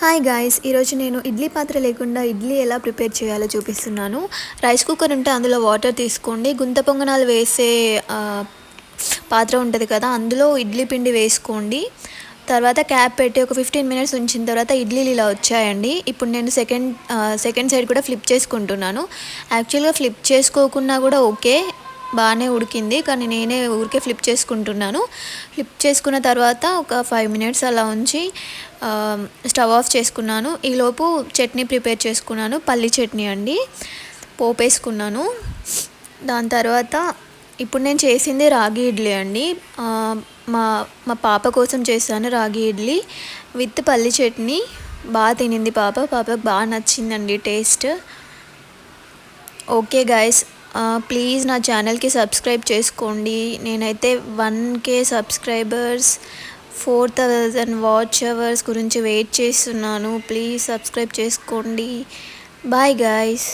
Hi guys, ఈరోజు నేను ఇడ్లీ పాత్ర లేకుండా ఇడ్లీ ఎలా ప్రిపేర్ చేయాలో చూపిస్తున్నాను. రైస్ కుక్కర్ ఉంటే అందులో వాటర్ తీసుకోండి. గుంత పొంగనాలు వేసే పాత్ర ఉంటుంది కదా, అందులో ఇడ్లీ పిండి వేసుకోండి. తర్వాత క్యాప్ పెట్టి ఒక 15 మినిట్స్ ఉంచిన తర్వాత ఇడ్లీలు ఇలా వచ్చాయండి. ఇప్పుడు నేను సెకండ్ సైడ్ కూడా ఫ్లిప్ చేసుకుంటున్నాను. యాక్చువల్గా ఫ్లిప్ చేసుకోకున్నా కూడా ఓకే, బాగానే ఉడికింది, కానీ నేనే ఊరికే ఫ్లిప్ చేసుకుంటున్నాను. ఫ్లిప్ చేసుకున్న తర్వాత ఒక 5 మినిట్స్ అలా ఉంచి స్టవ్ ఆఫ్ చేసుకున్నాను. ఈలోపు చట్నీ ప్రిపేర్ చేసుకున్నాను. పల్లి చట్నీ అండి, పోపు వేసుకున్నాను. దాని తర్వాత ఇప్పుడు నేను చేసింది రాగి ఇడ్లీ అండి. మా మా పాప కోసం చేశాను రాగి ఇడ్లీ విత్ పల్లి చట్నీ. బాగా తినింది పాపకు బాగా నచ్చిందండి టేస్ట్. ఓకే గైస్, ప్లీజ్ నా ఛానల్కి సబ్స్క్రైబ్ చేసుకోండి. నేనైతే 1K సబ్స్క్రైబర్స్ 4000 వాచ్ అవర్స్ గురించి వెయిట్ చేస్తున్నాను. ప్లీజ్ సబ్స్క్రైబ్ చేసుకోండి. Bye guys.